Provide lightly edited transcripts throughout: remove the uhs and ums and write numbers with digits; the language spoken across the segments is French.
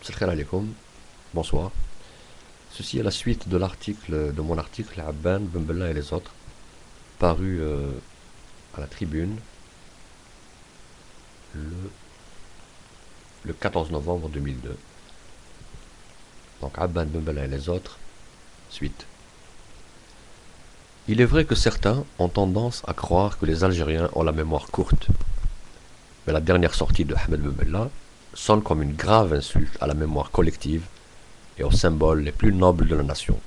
Salam alaikum, bonsoir. Ceci est la suite de mon article Abban, Ben Bella et les autres, paru à la Tribune le, le 14 novembre 2002. Donc Abban, Ben Bella et les autres, suite. Il est vrai que certains ont tendance à croire que les Algériens ont la mémoire courte. Mais la dernière sortie de Ahmed Ben Bella sonne comme une grave insulte à la mémoire collective et aux symboles les plus nobles de la nation.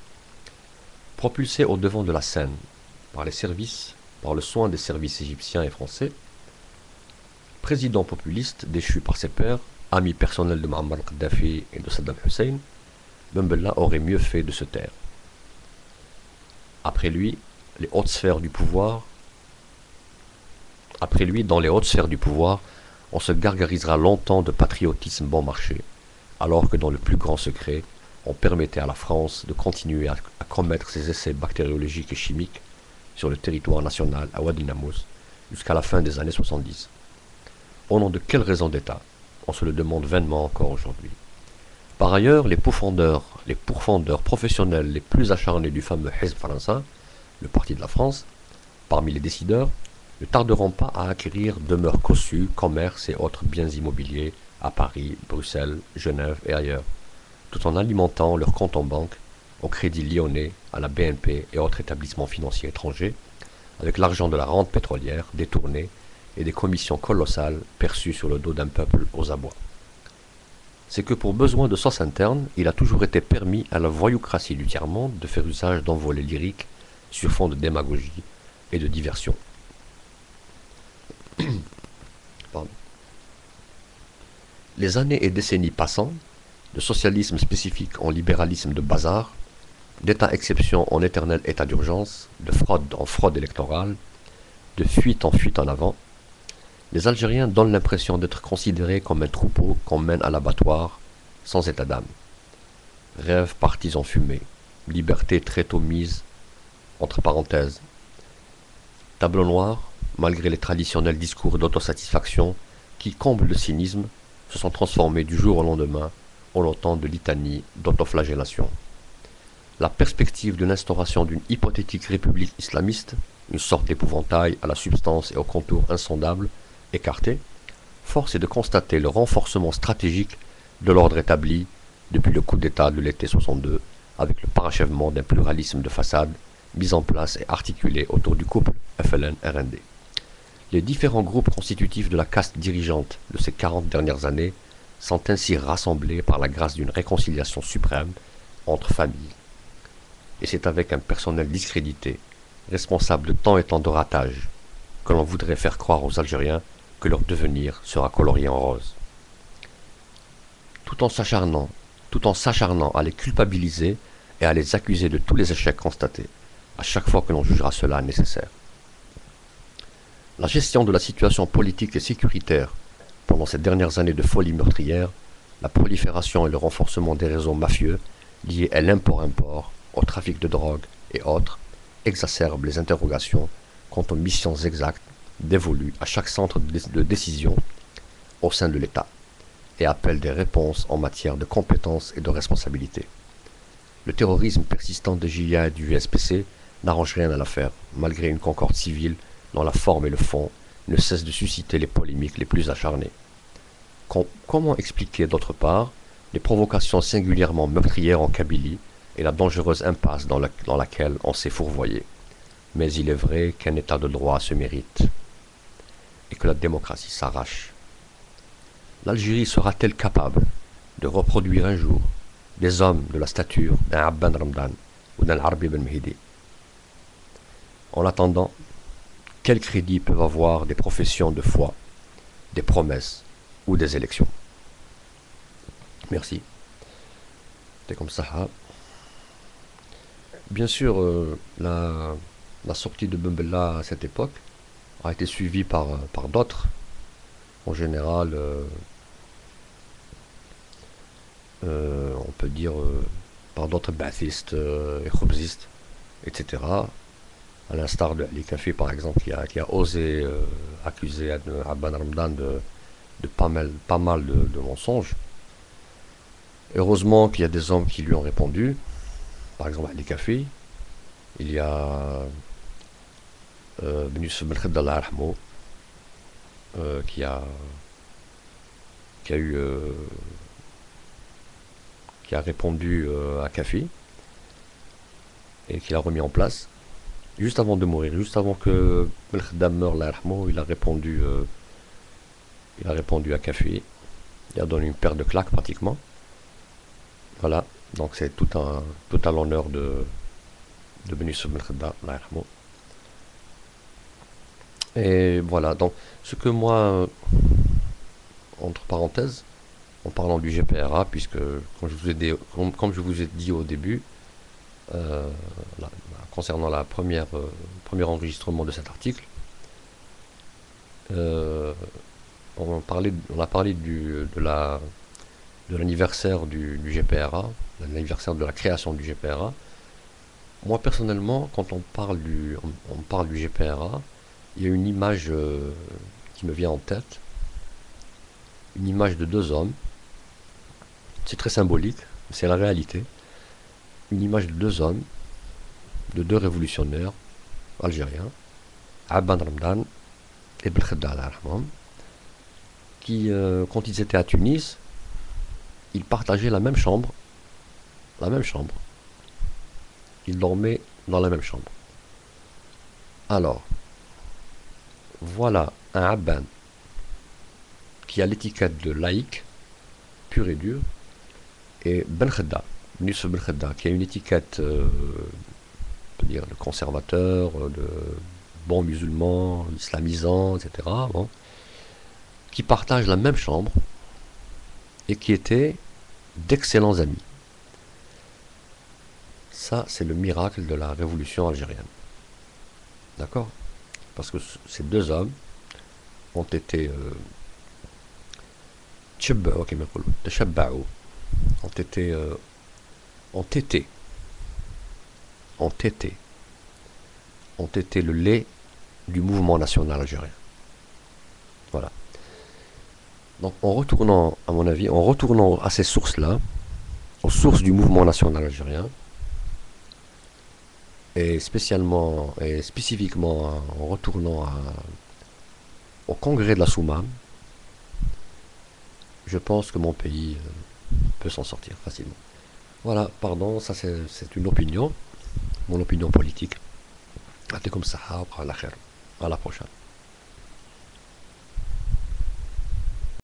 Propulsé au devant de la scène par par le soin des services égyptiens et français, président populiste déchu par ses pairs, ami personnel de Muammar Kadhafi et de Saddam Hussein, Ben Bella aurait mieux fait de se taire. Après lui, dans les hautes sphères du pouvoir, on se gargarisera longtemps de patriotisme bon marché, alors que dans le plus grand secret, on permettait à la France de continuer à commettre ses essais bactériologiques et chimiques sur le territoire national à Wadi Namus jusqu'à la fin des années 70. Au nom de quelle raison d'État? On se le demande vainement encore aujourd'hui. Par ailleurs, les pourfendeurs professionnels les plus acharnés du fameux Hizb français, le Parti de la France, parmi les décideurs, ne tarderont pas à acquérir demeures cossues, commerces et autres biens immobiliers à Paris, Bruxelles, Genève et ailleurs, tout en alimentant leurs comptes en banque, au Crédit Lyonnais, à la BNP et autres établissements financiers étrangers, avec l'argent de la rente pétrolière détournée et des commissions colossales perçues sur le dos d'un peuple aux abois. C'est que pour besoin de sauce interne, il a toujours été permis à la voyoucratie du tiers-monde de faire usage d'envolées lyriques sur fond de démagogie et de diversion. Pardon. Les années et décennies passant, de socialisme spécifique en libéralisme de bazar, d'état-exception en éternel état d'urgence, de fraude en fraude électorale, de fuite en fuite en avant, les Algériens donnent l'impression d'être considérés comme un troupeau qu'on mène à l'abattoir, sans état d'âme. Rêve partis en fumée, liberté très tôt mise, entre parenthèses. Tableau noir, malgré les traditionnels discours d'autosatisfaction qui, comblent le cynisme, se sont transformés du jour au lendemain en autant de litanies d'autoflagellation. La perspective de l'instauration d'une hypothétique république islamiste, une sorte d'épouvantail à la substance et aux contours insondables, écartée, force est de constater le renforcement stratégique de l'ordre établi depuis le coup d'État de l'été 62, avec le parachèvement d'un pluralisme de façade mis en place et articulé autour du couple FLN-RND. Les différents groupes constitutifs de la caste dirigeante de ces 40 dernières années sont ainsi rassemblés par la grâce d'une réconciliation suprême entre familles. Et c'est avec un personnel discrédité, responsable de tant et tant de ratages, que l'on voudrait faire croire aux Algériens que leur devenir sera colorié en rose. Tout en s'acharnant à les culpabiliser et à les accuser de tous les échecs constatés, à chaque fois que l'on jugera cela nécessaire. La gestion de la situation politique et sécuritaire pendant ces dernières années de folie meurtrière, la prolifération et le renforcement des réseaux mafieux liés à l'import-import, au trafic de drogue et autres, exacerbent les interrogations quant aux missions exactes dévolues à chaque centre de décision au sein de l'État et appellent des réponses en matière de compétences et de responsabilité. Le terrorisme persistant des JIA et du SPC n'arrange rien à l'affaire, malgré une concorde civile dont la forme et le fond ne cessent de susciter les polémiques les plus acharnées. Comment expliquer d'autre part les provocations singulièrement meurtrières en Kabylie et la dangereuse impasse dans laquelle on s'est fourvoyé? Mais il est vrai qu'un état de droit se mérite et que la démocratie s'arrache. L'Algérie sera-t-elle capable de reproduire un jour des hommes de la stature d'un Abban Ramdan ou d'un Arbi Ben Mehdi? En attendant, quel crédit peuvent avoir des professions de foi, des promesses ou des élections? Merci. C'est comme ça. Bien sûr, la sortie de Ben Bella à cette époque a été suivie par d'autres. En général, on peut dire par d'autres bathistes et khobzistes, etc. À l'instar de Ali Kafi, par exemple, qui a osé accuser Abban Ramdan de pas mal de mensonges. Heureusement qu'il y a des hommes qui lui ont répondu. Par exemple, Ali Kafi, il y a Ben Youssef Ben Khedda Allah yarhamou, euh, qui a qui a eu qui a répondu à Kafi et qui l'a remis en place juste avant de mourir, juste avant que Ben Khedda meure Allah yarhamou, il a répondu à Kafi, il a donné une paire de claques pratiquement. Voilà, donc c'est tout à l'honneur de Ben Youssef Ben Khedda Allah yarhamou. Et voilà, donc ce que moi, entre parenthèses, en parlant du GPRA, puisque comme je vous ai dit au début, euh, là, concernant premier enregistrement de cet article, euh, on a parlé de l'anniversaire du GPRA, l'anniversaire de la création du GPRA. Moi personnellement, quand on parle du GPRA, il y a une image qui me vient en tête, une image de deux hommes. C'est très symbolique, c'est la réalité. Une image de deux hommes, de deux révolutionnaires algériens, Abban Ramdan et Belkhedda al Rahman, qui, quand ils étaient à Tunis, ils partageaient la même chambre, la même chambre. Ils dormaient dans la même chambre. Alors, voilà un Abban qui a l'étiquette de laïque, pur et dur, et Ben Khedda, Youssef Ben Khedda, qui a une étiquette, on peut dire, de conservateur, de bon musulman, islamisant, etc., bon, qui partagent la même chambre et qui étaient d'excellents amis. Ça, c'est le miracle de la révolution algérienne. D'accord? Parce que ces deux hommes ont été ont été ont été ont été ont été le lait du mouvement national algérien. Voilà. Donc en retournant, à mon avis, en retournant à ces sources-là, aux sources du mouvement national algérien, et spécialement et spécifiquement en retournant au congrès de la Soumane, je pense que mon pays peut s'en sortir facilement. Voilà, pardon, ça c'est une opinion, mon opinion politique. À comme ça, à la prochaine.